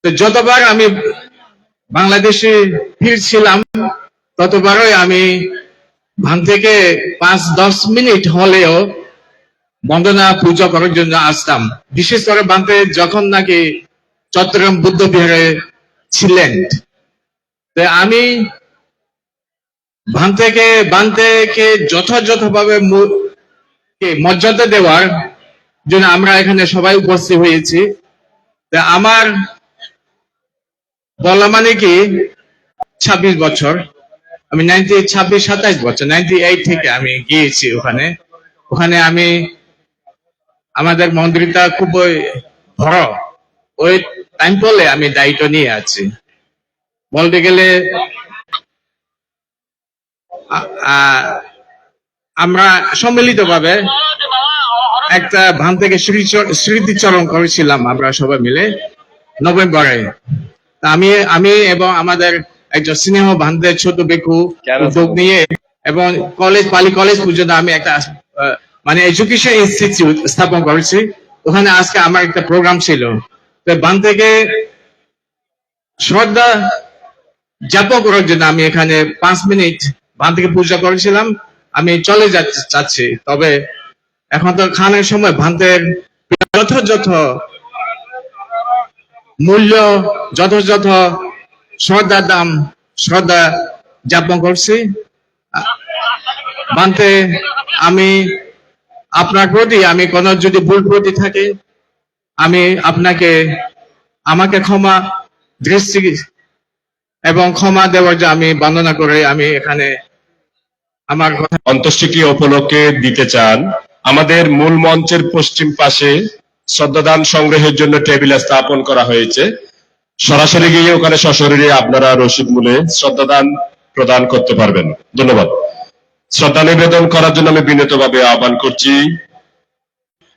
তো যতবার আমি বাংলাদেশে ফিরছিলাম ততবারই আমি ভান থেকে 5-10 মিনিট হলেও বন্দনা পূজা করার জন্য আসতাম। বিশেষ করে বানতে যখন নাকি চট্টগ্রাম বুদ্ধ বিহারে ছিলেন, তো আমি বানতেকে যথাযথভাবে মর্যাদা দেওয়ার জন্য আমরা এখানে সবাই উপস্থিত হয়েছি। আমার বলা মানে কি 26 বছর, আমি 27 বছর 98 থেকে আমি গিয়েছি ওখানে আমি আমাদের মন্দিরটা খুবই বড়, ওই টাইম বলে আমি দায়িত্ব নিয়ে আছি। বলতে গেলে আমরা সম্মিলিতভাবে একটা ভান থেকে স্মৃতিচরণ করেছিলাম আমরা সবাই মিলে নভেম্বরে। আমি এবং আমাদের একজন স্নেহ ভান্তের ছোট বেকু উদ্যোগ নিয়ে এবং পালি কলেজ পর্যন্ত আমি একটা মানে এডুকেশন ইনস্টিটিউট স্থাপন করেছি। ওখানে আজকে আমার একটা প্রোগ্রাম ছিল। তো বান থেকে শ্রদ্ধা জ্ঞাপন করার জন্য আমি এখানে 5 মিনিট বান থেকে পূজা করেছিলাম। আমি চলে যাচ্ছি, তবে এখন তো খানের সময় ভান্তের যথাযথ মূল্য, যথাযথ শ্রদ্ধা জ্ঞাপন করছি। বানতে আমি আপনার প্রতি আমি কোনো যদি ভুল প্রতি থাকে আমি আমাকে ক্ষমা দৃষ্টি এবং ক্ষমা দেওয়ার যে আমি বন্দনা করে আমি এখানে আমার অন্ত্যেষ্টিক্রিয়া উপলক্ষে দিতে চান। আমাদের মূল মঞ্চের পশ্চিম পাশে শ্রদ্ধাদান সংগ্রহের জন্য টেবিল স্থাপন করা হয়েছে। সরাসরি গিয়ে ওখানে সশরীরে আপনারা রসিদ মূলে শ্রদ্ধাদান প্রদান করতে পারবেন। ধন্যবাদ। শ্রদ্ধা নিবেদন করার জন্য আমি বিনীতভাবে আহ্বান করছি।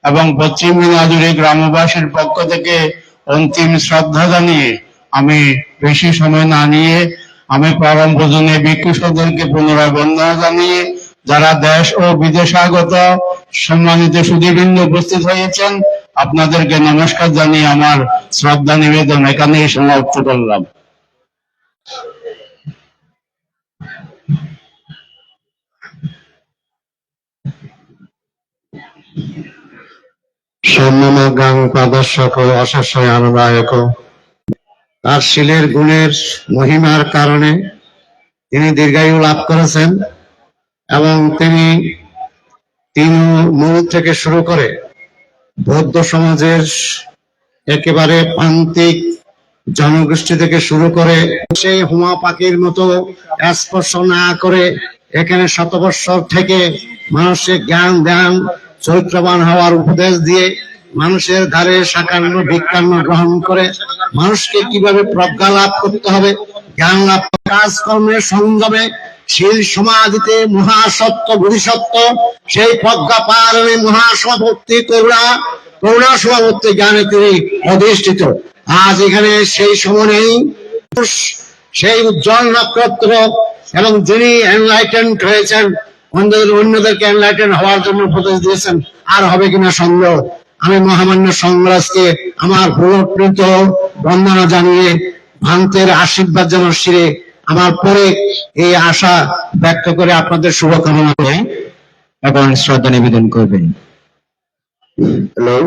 এবং পশ্চিম দিনাজপুরে গ্রামবাসীর পক্ষ থেকে অন্তিম শ্রদ্ধা জানিয়ে আমি বেশি সময় না নিয়ে আমি পরম পূজনীয় ভিক্ষুদেরকে পুনরায় বন্দনা জানিয়ে যারা দেশ ও বিদেশে আগত সম্মানিত সুধীবৃন্দ উপস্থিত হয়েছেন আপনাদেরকে নমস্কার জানিয়ে আমার শ্রদ্ধা নিবেদন এখানেই সমাপ্ত করলাম। সম্মানগাং প্রদর্শক অশস্যয় আনন্দায়ক। তার শিলের গুণের মহিমার কারণে তিনি দীর্ঘায়ু লাভ করেছেন এবং তিনি মূল থেকে শুরু করে বৌদ্ধ সমাজের একেবারে প্রান্তিক জনগোষ্ঠী থেকে শুরু করে সেই হুমা পাখির মতো স্পর্শ না করে এখানে শতবৎসর থেকে মানুষের জ্ঞান ধ্যান চরিত্রবান হওয়ার উপদেশ দিয়ে মানুষের ধারে সাকান্ন ভিক্ষান্ন গ্রহণ করে মানুষকে কিভাবে প্রজ্ঞা লাভ করতে হবে, জ্ঞান লাভ কাজকর্মের সংযমে শীল সমাধিতে মহাসত্য বোধিসত্ত্ব সেই প্রজ্ঞা পালনে মহাসমাপত্তি করুণা সমাপত্তি জ্ঞানে তিনি অধিষ্ঠিত। আজ এখানে সেই সমনেই সেই উজ্জ্বল নক্ষত্র এবং যিনি এনলাইটেন্ড হয়েছেন অন্যদেরকে এনলাইটেন্ড হওয়ার জন্য উপদেশ দিয়েছেন, আর হবে কিনা সন্দেহ। আমি মহামান্য সংগ্রাসকে আমার পুনঃপ্রীত বন্দনা জানিয়ে ভান্তের আশীর্বাদ যেন শিরে আমার পরে এই আশা ব্যক্ত করে আপনাদের শুভকামনা করে এখন শ্রদ্ধা নিবেদন করবেন। হ্যালো,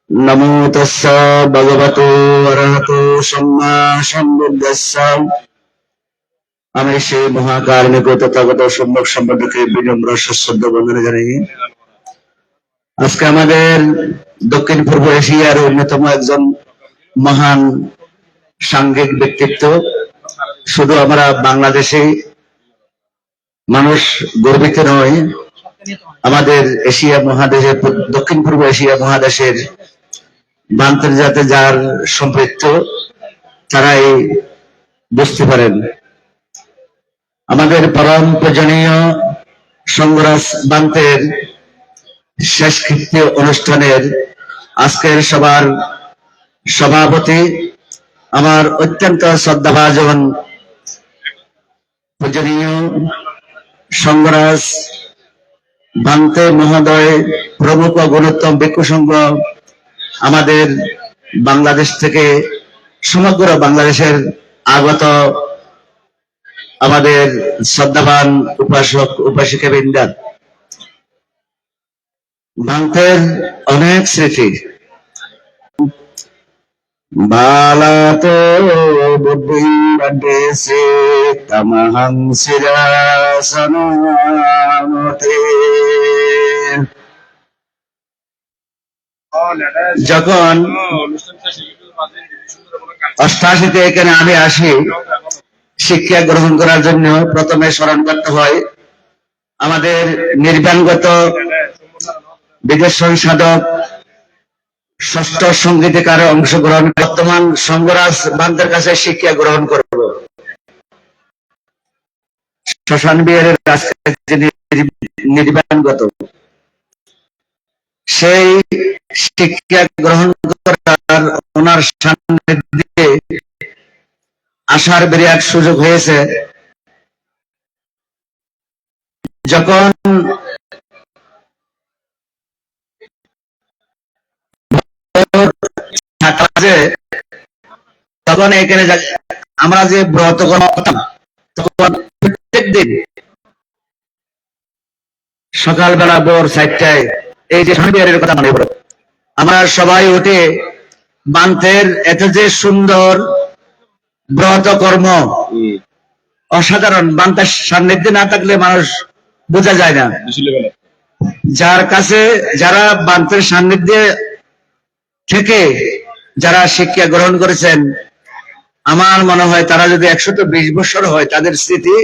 নমো তস্য ভগবতো অরহতো সম্মা সম্বুদ্ধস্য। আমি সেই মহাকারণিক তথাগত সম্যক সম্বন্ধকে বিনম্র সশ্রদ্ধ বন্দনা জানাই। আজকে আমাদের দক্ষিণ পূর্ব এশিয়ার অন্যতম একজন মহান সাংঘিক ব্যক্তিত্ব, শুধু আমরা বাংলাদেশে মানুষ গর্বিত নয়, আমাদের এশিয়া মহাদেশের দক্ষিণ পূর্ব এশিয়া মহাদেশের ভান্তের যাতে যার সম্পৃক্ত তারাই বুঝতে পারেন। আমাদের পরম পূজনীয় সংগ্রাস ভান্তের শেষকৃত্য অনুষ্ঠানের আজকের সবার সভাপতি আমার অত্যন্ত শ্রদ্ধাভাজন পূজনীয় সংগ্রাস ভান্তে মহোদয় প্রমুখ গুরুত্তম ভিক্ষু সংঘ আমাদের বাংলাদেশ থেকে সমগ্র বাংলাদেশের আগত আমাদের শ্রদ্ধাবান উপাসক উপাসিকাবৃন্দ, ভান্তের অনেক স্মৃতি। বালাতো বুদ্ধি বড্ডেসে তামহং শিরাসনমতে। যখন 88-তে এখানে আমি আসি শিক্ষা গ্রহণ করার জন্য, প্রথমে স্মরণ করতে হয় আমাদের নির্বাণগত বিদেশ সাধক ষষ্ঠ সঙ্গীতিকারে অংশগ্রহণ, বর্তমান সঙ্গরাজ বান্তের কাছে শিক্ষা গ্রহণ করব। শ্মশান বিহারের কাছে যিনি নির্বাণগত, সেই শিক্ষা গ্রহণ করার ওনার সান্নিধ্যে আসার বিরাট সুযোগ হয়েছে। যখন তখন এখানে আমরা যে ব্রত করতাম, তখন প্রত্যেক দিন সকালবেলা ভোর 4টায় এই যে শনিবারের কথা মনে পড়ে, আমরা সবাই উঠে বান্তের এত যে সুন্দর ব্রত কর্ম, অসাধারণ। বান্তের সান্নিধ্যে না থাকলে মানুষ বোঝা যায় না। যার কাছে যারা বান্তের সান্নিধ্যে থেকে যারা শিক্ষা গ্রহণ করেছেন, আমার মনে হয় তারা যদি 120 বছর হয়, তাদের স্মৃতি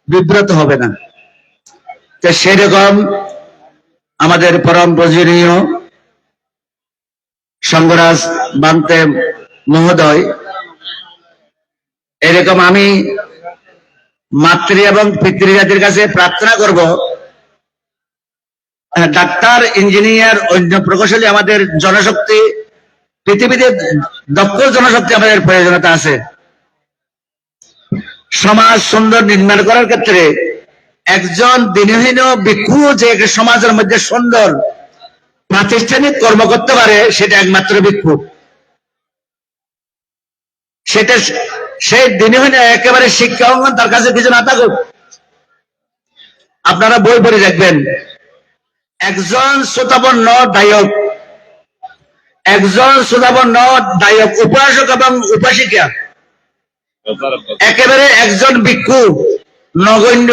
বিব্রত হবে না। তো সেরকম আমাদের পরম পূজনীয় সঙ্গরাজ বান্তে মহোদয়, এরকম আমি মাতৃ এবং পিতৃজাতির কাছে প্রার্থনা করব, ডাক্তার, ইঞ্জিনিয়ার, অন্য প্রকৌশলী, আমাদের জনশক্তি, পৃথিবীতে দক্ষ জনশক্তি আমাদের প্রয়োজনীয়তা আছে। সমাজ সুন্দর নির্মাণ করার ক্ষেত্রে একজন দিনহীন ভিক্ষু যে সমাজের মধ্যে সুন্দর প্রাতিষ্ঠানিক কর্ম করতে পারে, সেটা একমাত্র ভিক্ষু। সেটা সেই দিনহীন একেবারে শিক্ষা অঙ্গন তার কাছে কিছু না থাকুক, আপনারা বই পড়ে দেখবেন, একজন শ্রোতাবর্ণ দায়ক, উপাসক এবং উপাসিকা, একেবারে একজন ভিক্ষু নগণ্য,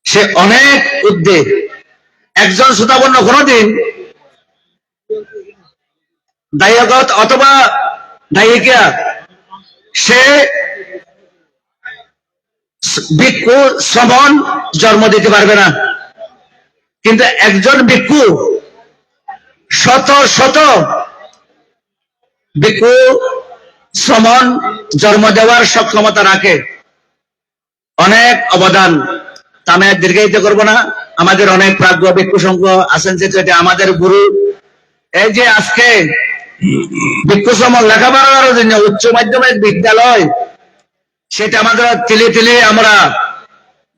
সে অনেক ঊর্ধ্বে। একজন শ্রোতাবর্ণ কোনদিন দায়ক অথবা দায়িকা, সে ভিক্ষু শ্রমণ জন্ম দিতে পারবে না। কিন্তু একজন ভিক্ষু শত শত ভিক্ষু শ্রমণ জন্ম দেওয়ার সক্ষমতা রাখে, অনেক অবদান। তা আমি দীর্ঘায়িত করবো না। আমাদের অনেক প্রাজ্ঞ ভিক্ষু সংঘ আছেন, যেহেতু এটা আমাদের গুরু। এই যে আজকে ভিক্ষু শ্রমণ লেখাপড়ার জন্য উচ্চ মাধ্যমিক বিদ্যালয়, সেটা আমাদের তিলে তিলে আমরা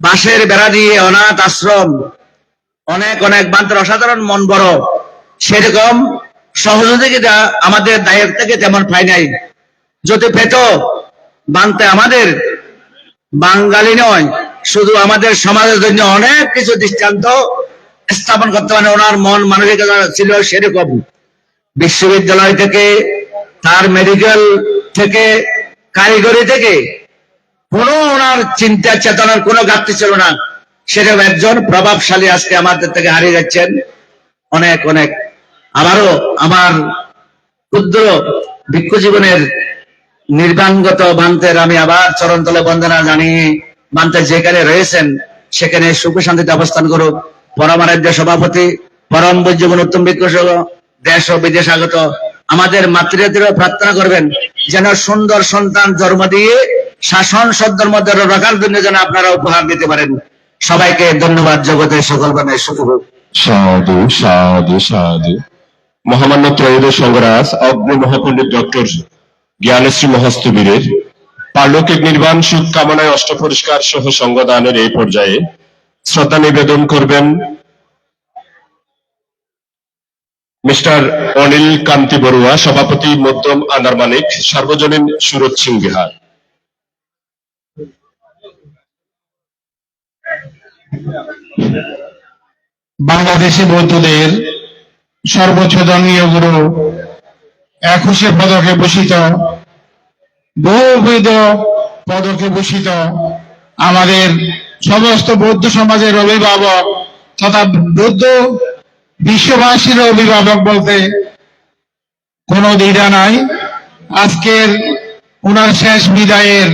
বাঁশের বেড়া দিয়ে অনাথ আশ্রম, অনেক অনেক বান্তের অসাধারণ মন বড়, সেরকম সহযোগিতা আমাদের দায়ক থেকে তেমন পাই নাই। যদি পেত, বান্তে আমাদের বাঙালি নয়, শুধু আমাদের সমাজের জন্য অনেক কিছু দৃষ্টান্ত স্থাপন করতে পারে। ওনার মন মানসিকতা ছিল সেরকম। বিশ্ববিদ্যালয় থেকে, তার মেডিকেল থেকে, কারিগরি থেকে কোনো ওনার চিন্তা চেতনার কোনো ঘাটতি ছিল না। সেরকম একজন প্রভাবশালী আজকে আমাদের থেকে হারিয়ে যাচ্ছেন। অনেক অনেক আবারও আমার ক্ষুদ্র ভিক্ষু জীবনের নির্বাণগত বান্তের আমি আবার চরণতলে বন্দনা জানিয়ে, বান্তের যেখানে রয়েছেন সেখানে সুখ শান্তিতে অবস্থান করুক। পরমারাধ্য সভাপতি পরম পূজ্য উত্তম ভিক্ষু সহ দেশ ও বিদেশ আগত আমাদের মাতৃজাতিরও প্রার্থনা করবেন, যেন সুন্দর সন্তান জন্ম দিয়ে শাসন সদ্ধর্ম রাখার জন্য যেন আপনারা উপহার দিতে পারেন। সবাইকে ধন্যবাদ। জগতের সকল বানায় সুখ হোক। সাধু সাধু সাধু। মহামান্য ত্রয়োদশ সঙ্গরাজ অগ্নি মহাপণ্ডিত ডক্টর জ্ঞানশ্রী মহাস্তবীরের পারলৌকিক নির্বাণ সুখ কামনায় অষ্ট পুরস্কার সহ সঙ্গদানের এই পর্যায়ে শ্রদ্ধা নিবেদন করবেন মিস্টার অনিল কান্তি বড়ুয়া, সভাপতি মধ্যম আন্দারমানিক, সার্বজনীন সুরত সিং বিহার। বাংলাদেশি বৌদ্ধদের সর্বোচ্চ ধর্মীয় গুরু 21 পদকে ভূষিত, বহুবিধ পদকে ভূষিত আমাদের সমস্ত বৌদ্ধ সমাজের অভিভাবক তথা বৌদ্ধ বিশ্ববাসীর অভিভাবক বলতে কোনো দ্বিধা নাই। আজকের ওনার শেষ বিদায়ের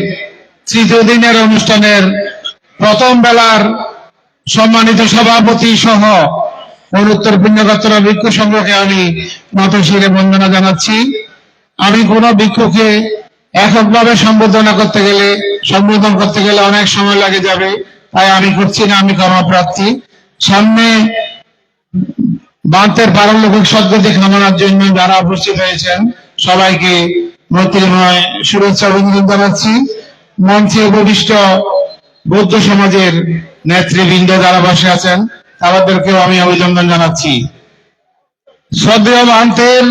তৃতীয় দিনের অনুষ্ঠানের প্রথম বেলার সম্মানিত সভাপতি সহ অনুত্তর পুণ্যগোত্র ভিক্ষু সংঘকে আমি নতশিরে বন্দনা জানাচ্ছি। আমি কোন ভিক্ষুকে এককভাবে সম্বোধন করতে গেলে অনেক সময় লাগে যাবে, তাই আমি করছি না, আমি কর্মপ্রার্থী। সামনে বান্তের পারলৌকিক সদ্গতি কামনার জন্য যারা উপস্থিত হয়েছেন সবাইকে মৈত্রীময় শুভেচ্ছা অভিনন্দন জানাচ্ছি। মঞ্চে উপবিষ্ট বৌদ্ধ সমাজের নেতৃবৃন্দ যারা বসে আছেন তাদেরকেও আমি অভিনন্দন জানাচ্ছি। শ্রদ্ধেয় বান্তের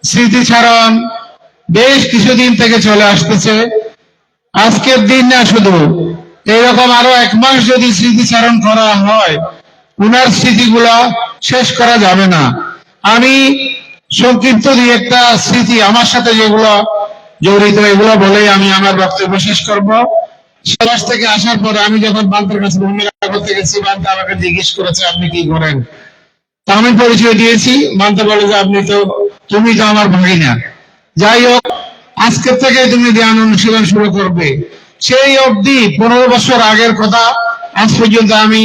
স্মৃতিচারণ বেশ কিছুদিন থেকে চলে আসতেছে। আজকের দিন না, শুধু এরকম আরো 1 মাস যদি স্মৃতিচারণ করা হয়, উনার স্মৃতিগুলা শেষ করা যাবে না। আমি সংক্ষিপ্ত দুই একটা স্মৃতি আমার সাথে যেগুলো জড়িত এগুলো বলেই আমি আমার বক্তব্য শেষ করব। সমাজ থেকে আসার পরে আমি যখন বান্তের কাছে ভূমিকা করতে গেছি, বান্তে আমাকে জিজ্ঞেস করেছে আপনি কি করেন, তা আমি পরিচয় দিয়েছি। বান্তে বলে যে তুমি তো আমার ভাগিনা। যাই হোক, আজকের থেকে তুমি ধ্যান অনুশীলন শুরু করবে। সেই অবধি 15 বছর আগের কথা, আজ পর্যন্ত আমি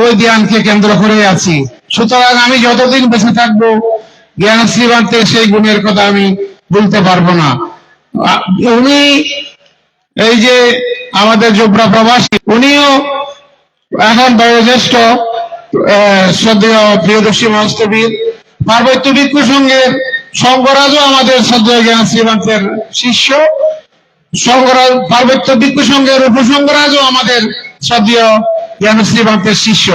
ওই জ্ঞানকে কেন্দ্র করে আছি। সুতরাং আমি যতদিন বেঁচে থাকবো জ্ঞান শ্রীবান্তের সেই গুণের কথা আমি বলতে পারবো না। উনি এই যে আমাদের জোবরা প্রবাসী, উনিও এখন বয়োজ্যেষ্ঠ শ্রদ্ধেয় প্রিয়দর্শী মহস্তবীর পার্বত্য ভিক্ষু সংঘের সংঘরাজও আমাদের শ্রদ্ধেয় জ্ঞান শ্রীবান্তের শিষ্য। পার্বত্য ভিক্ষু সংঘের উপসংঘরাজও আমাদের শ্রদ্ধেয় জ্ঞান শ্রীবান্তের শিষ্য।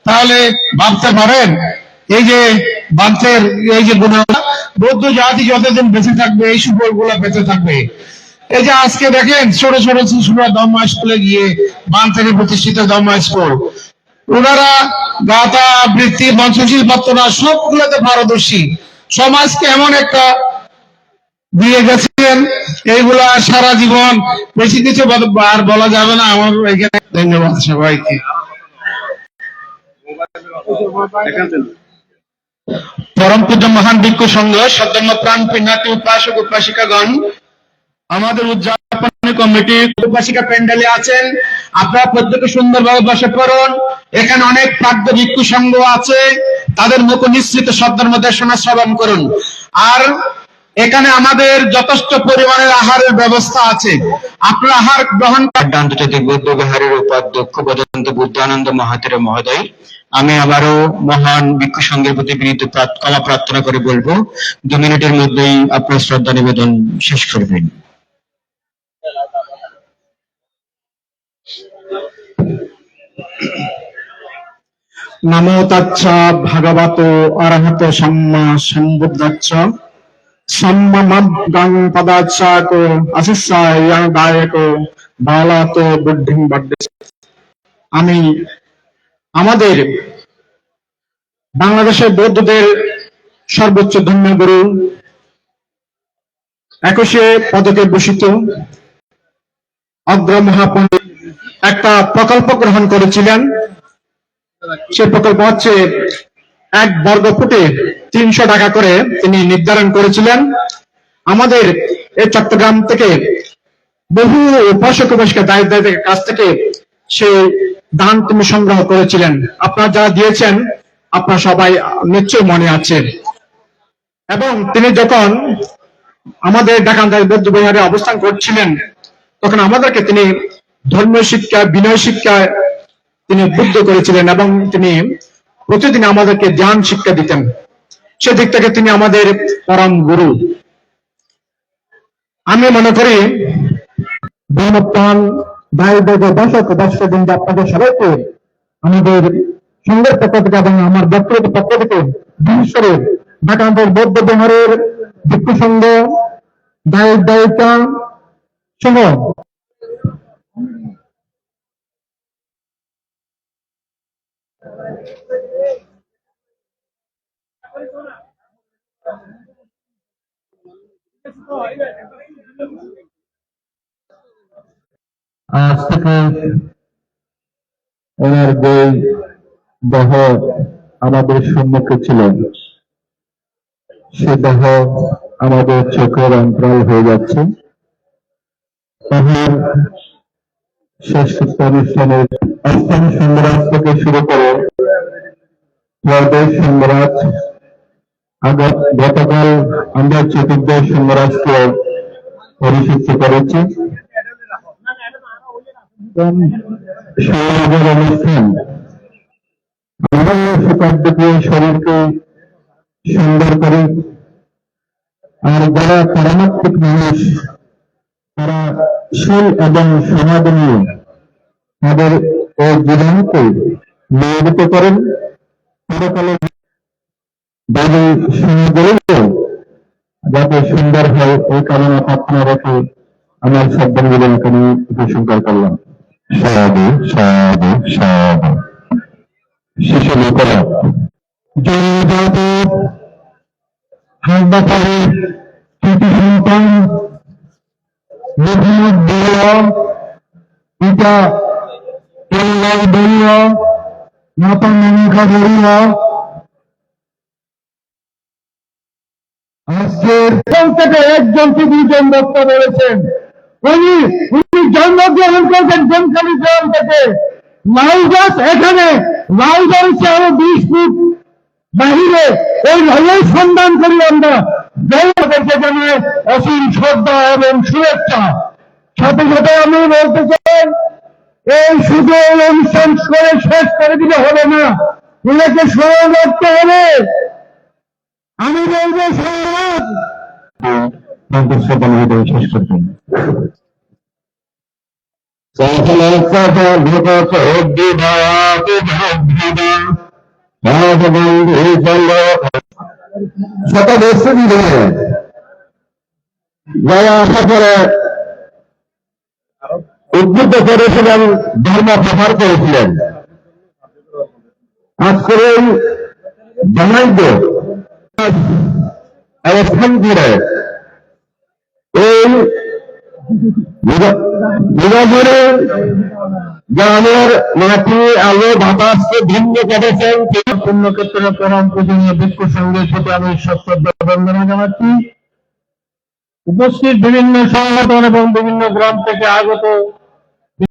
তাহলে ভাবতে পারেন এই যে বান্তের এই যে গুণ, বৌদ্ধ জাতি যতদিন বেঁচে থাকবে এই সুফল গুলা পেতে থাকবে। এই যে আজকে দেখেন ছোট ছোট শিশুরা ধম্মা স্কুলে গিয়ে বান্তের প্রতিষ্ঠিত ধম্মা স্কুল, ওনারা গাথা আবৃত্তি পঞ্চশীলপত্তনা সবগুলোতে পারদর্শী। সমাজকে এমন একটা দিয়ে গেছেন, এইগুলা সারা জীবন বেশি কিছু আর বলা যাবে না। আমার এখানে ধন্যবাদ সবাইকে। পরম পূজ্য মহান ভিক্ষু সংঘ, সদ্যম প্রাণ পুণ্যার্থী উপাসক উপাসিকাগণ, আমাদের উদযাপনী কমিটি উপাসিকা প্যান্ডেলে আছেন। আপনারা প্রত্যেকে সুন্দরভাবে বসে পড়ুন। এখানে অনেক প্রাজ্ঞ ভিক্ষু সংঘ আছে, তাদের মুখ নিঃসৃত শব্দের মধ্যে শোনা শ্রবণ করুন। আর এখানে আমাদের যথেষ্ট পরিমাণের আহারের ব্যবস্থা আছে, আপনারা আহার গ্রহণ করেন। আন্তর্জাতিক বৌদ্ধ বিহারের উপাধ্যক্ষ বদন্ত বুদ্ধানন্দ মহাতের মহোদয়, আমি আবারও মহান ভিক্ষু সংঘের প্রতি বিনীত ক্ষমা প্রার্থনা করে বলবো 2 মিনিটের মধ্যেই আপনার শ্রদ্ধা নিবেদন শেষ করবেন। নমো তাচ্ছা ভগবতো অরহতো সম্মা সম্বুদ্ধাচ্ছ সম্মামদ্গং পদাচ্ছাকো অশিষ্যায়ং দায়কো বালাতো বুদ্ধিং বড্ডে। আমি আমাদের বাংলাদেশের বৌদ্ধদের সর্বোচ্চ ধর্মগুরু 21 পদকে ভূষিত অগ্র মহাপণ্ডিত একটা প্রকল্প গ্রহণ করেছিলেন। সে প্রকল্প হচ্ছে 1 বর্গ ফুটে 300 টাকা করে তিনি নির্ধারণ করেছিলেন। আমাদের এই চট্টগ্রাম থেকে বহু উপাসক উপাসিকা দায়িত্বের কাছ থেকে সেই দান তিনি সংগ্রহ করেছিলেন। আপনারা যারা দিয়েছেন আপনারা সবাই নিশ্চয় মনে আছে। এবং তিনি যখন আমাদের ঢাকা বৌদ্ধ বিহারে অবস্থান করছিলেন তখন আমাদেরকে তিনি ধর্মীয় শিক্ষা, বিনয় শিক্ষা তিনি উদ্বুদ্ধ করেছিলেন এবং তিনি প্রতিদিন আমাদেরকে ধ্যান শিক্ষা দিতেন। সেদিক থেকে তিনি আমাদের পরম গুরু। আমি মনে করি ধর্মপ্রাণ ভাই দর্শক দর্শকবৃন্দ, আপনাদের সবাইকে আমাদের সংঘের পক্ষ থেকে এবং আমার ব্যক্তিগত পক্ষ থেকে বিশেষ করে ঢাকা বৌদ্ধ বিহারের ভিক্ষু সংঘ দায়িত্ব সহ আজ থেকে ওনার যে দেহ আমাদের সম্মুখে ছিল, সে দেহ আমাদের চোখের অন্তরাল হয়ে যাচ্ছে। তাহার শেষ অনুষ্ঠানের অষ্টম সংগ্রাজ থেকে শুরু করে ত্রয়োদশ সংগ্রাজ, গতকাল আমরা চতুর্দশ সংগ্রাজকে পরিচিত করেছি। সমাজের অনুষ্ঠান আমরা সুপার দিয়ে শরীরকে সুন্দর করি, আর যারা পারমাত্মিক মানুষ তারা শীল এবং সমাজ নিয়ে তাদের এই জীবনকে নিয়োজিত করেন। পরকালে দাবি সমাজগুলো যাতে সুন্দর হয় এই কারণে প্রার্থনা রেখে আমার শব্দগুলো এখানে উপসংহার করলাম। সাধু সাধু সাধু শিশু লোকেরা জনজাতি হাসপাতালের কৃতি সন্তান মোহাম্মদ বড়ুয়া, পিতা কল্যাণ বড়ুয়া, মাতা মনিকা বড়ুয়া আজকের থেকে একজনকে দুজন বক্তা বলেছেন। উনি জন্মগ্রহণ করেছেন জমখালি গ্রাম থেকে। লাউ গাছ এখানে, লাউ গাছ আরো 20 ফুট বাহিরে। ওই লাউয়ের সন্ধান করি আমরা। তাদেরকে জানাই অসীম শ্রদ্ধা এবং শুভেচ্ছা। সাথে সাথে আমি বলতে চাই, এই শুধু অনুষ্ঠান করে শেষ করে দিলে হবে না, ওনাকে স্মরণ রাখতে হবে। আমি বলবো সমাজ শেষ করতেন। শত বছর ধরে যারা আশা করে উদ্বুদ্ধ করেছিলেন, ধর্ম প্রচার করেছিলেন, আজকের এই জানাইব অবস্থান করে এই নিরাপদে গ্রামের মাটি আলো বাতাসকে ভিন্ন করেছেন। পুণ্যক্ষেত্রে প্রণাম পূজনীয় ভিক্ষু সংঘের প্রতি আমি সশ্রদ্ধ বন্দনা জানাচ্ছি। উপস্থিত বিভিন্ন সংগঠন এবং বিভিন্ন গ্রাম থেকে আগত